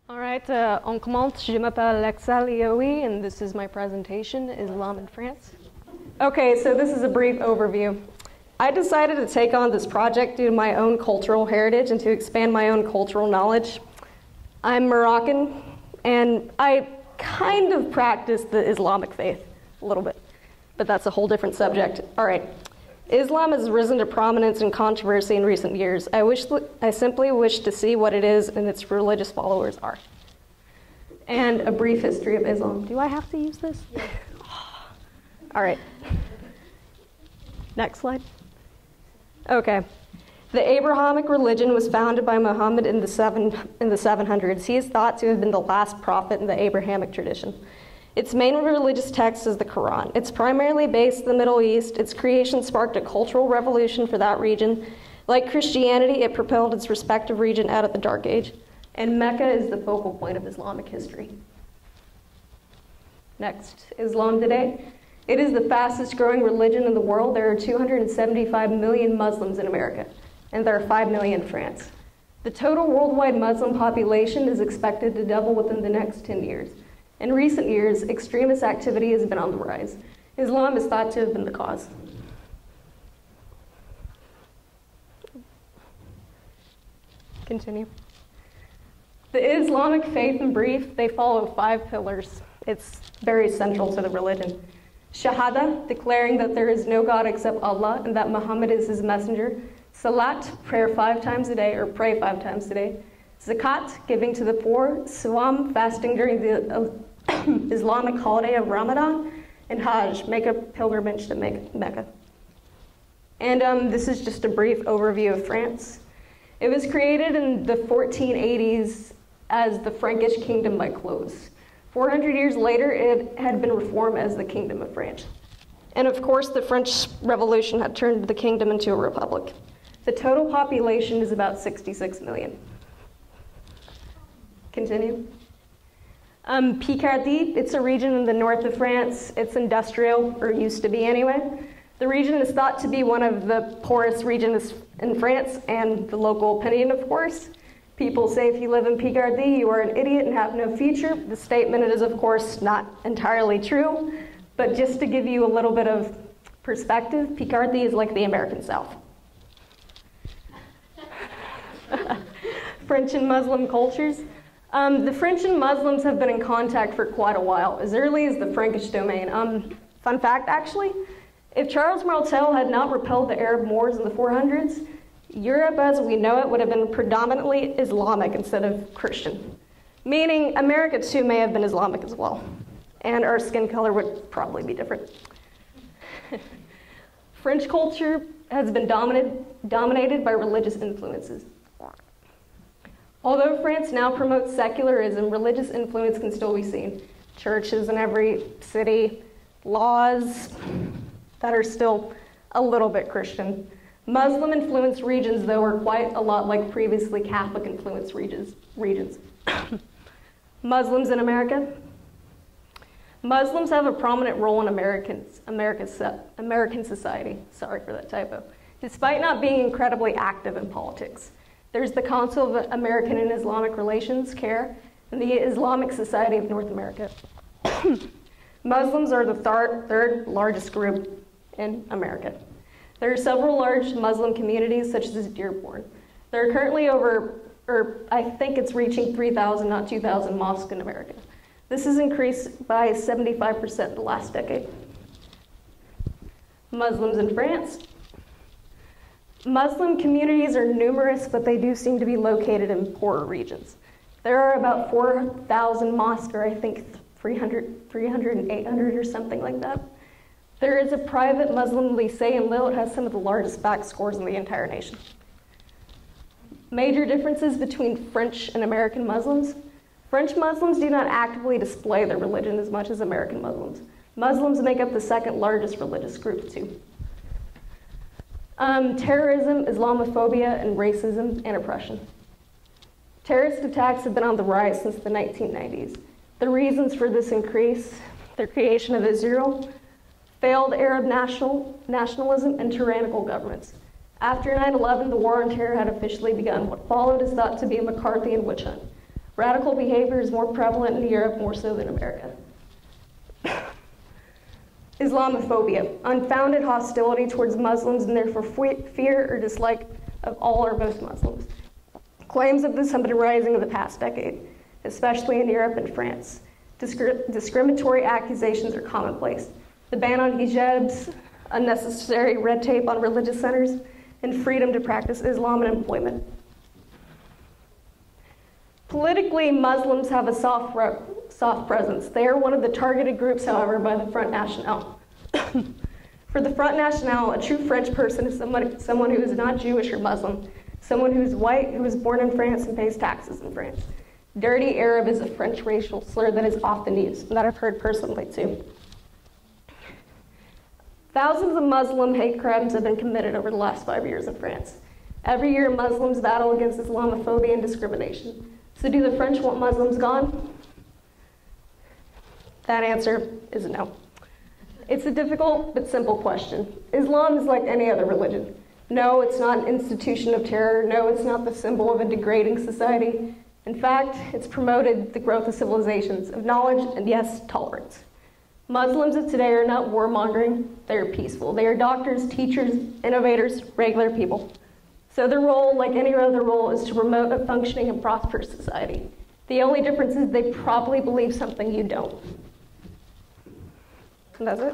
All right, on commence. Je m'appelle Lihyaoui, and this is my presentation, Islam in France. Okay, so this is a brief overview. I decided to take on this project due to my own cultural heritage and to expand my own cultural knowledge. I'm Moroccan, and I kind of practice the Islamic faith a little bit, but that's a whole different subject. All right. Islam has risen to prominence and controversy in recent years. I simply wish to see what it is and its religious followers are. And a brief history of Islam. Do I have to use this? Yeah. All right. Next slide. Okay. The Abrahamic religion was founded by Muhammad in the 700s. He is thought to have been the last prophet in the Abrahamic tradition. Its main religious text is the Quran. It's primarily based in the Middle East. Its creation sparked a cultural revolution for that region. Like Christianity, it propelled its respective region out of the Dark Age. And Mecca is the focal point of Islamic history. Next, Islam today. It is the fastest growing religion in the world. There are 275 million Muslims in America, and there are 5 million in France. The total worldwide Muslim population is expected to double within the next 10 years. In recent years, extremist activity has been on the rise. Islam is thought to have been the cause. Continue. The Islamic faith, in brief, they follow 5 pillars. It's very central to the religion. Shahada, declaring that there is no God except Allah and that Muhammad is his messenger. Salat, prayer 5 times a day or pray 5 times a day. Zakat, giving to the poor. Sawam, fasting during the Islamic holiday of Ramadan. And Hajj, make a pilgrimage to Mecca. And this is just a brief overview of France. It was created in the 1480s as the Frankish Kingdom by Clovis. 400 years later, it had been reformed as the Kingdom of France. And of course, the French Revolution had turned the kingdom into a republic. The total population is about 66 million. Continue. Picardy, it's a region in the north of France. It's industrial, or used to be anyway. The region is thought to be one of the poorest regions in France, and the local opinion, of course. People say if you live in Picardy, you are an idiot and have no future. The statement is, of course, not entirely true, but just to give you a little bit of perspective, Picardy is like the American South. French and Muslim cultures. The French and Muslims have been in contact for quite a while, as early as the Frankish domain. Fun fact, actually, if Charles Martel had not repelled the Arab Moors in the 400s, Europe as we know it would have been predominantly Islamic instead of Christian, meaning America too may have been Islamic as well, and our skin color would probably be different. French culture has been dominated by religious influences. Although France now promotes secularism, religious influence can still be seen. Churches in every city, laws that are still a little bit Christian. Muslim-influenced regions, though, are quite a lot like previously Catholic-influenced regions. Muslims in America. Muslims have a prominent role in American society. Sorry for that typo. Despite not being incredibly active in politics. There's the Council of American and Islamic Relations, CARE, and the Islamic Society of North America. Muslims are the third largest group in America. There are several large Muslim communities, such as Dearborn. There are currently I think it's reaching 3,000, not 2,000 mosques in America. This has increased by 75% in the last decade. Muslims in France. Muslim communities are numerous, but they do seem to be located in poorer regions. There are about 4,000 mosques, or I think 300 and 800 or something like that. There is a private Muslim lycée in Lille. It has some of the largest bac scores in the entire nation. Major differences between French and American Muslims. French Muslims do not actively display their religion as much as American Muslims. Muslims make up the second largest religious group too. Terrorism, Islamophobia, and racism and oppression. Terrorist attacks have been on the rise since the 1990s. The reasons for this increase, the creation of Israel, failed Arab nationalism, and tyrannical governments. After 9/11, the war on terror had officially begun. What followed is thought to be a McCarthyan witch hunt. Radical behavior is more prevalent in Europe, more so than America. Islamophobia, unfounded hostility towards Muslims and therefore fear or dislike of all or most Muslims. Claims of this have been rising in the past decade, especially in Europe and France. Discriminatory accusations are commonplace. The ban on hijabs, unnecessary red tape on religious centers, and freedom to practice Islam in employment. Politically, Muslims have a soft presence. They are one of the targeted groups, however, by the Front National. For the Front National, a true French person is someone who is not Jewish or Muslim, someone who is white, who was born in France and pays taxes in France. Dirty Arab is a French racial slur that is often used, and that I've heard personally too. Thousands of Muslim hate crimes have been committed over the last 5 years in France. Every year, Muslims battle against Islamophobia and discrimination. So do the French want Muslims gone? That answer is no. It's a difficult but simple question. Islam is like any other religion. No, it's not an institution of terror. No, it's not the symbol of a degrading society. In fact, it's promoted the growth of civilizations, of knowledge, and yes, tolerance. Muslims of today are not warmongering, they are peaceful. They are doctors, teachers, innovators, regular people. So their role, like any other role, is to promote a functioning and prosperous society. The only difference is they probably believe something you don't. And that's it.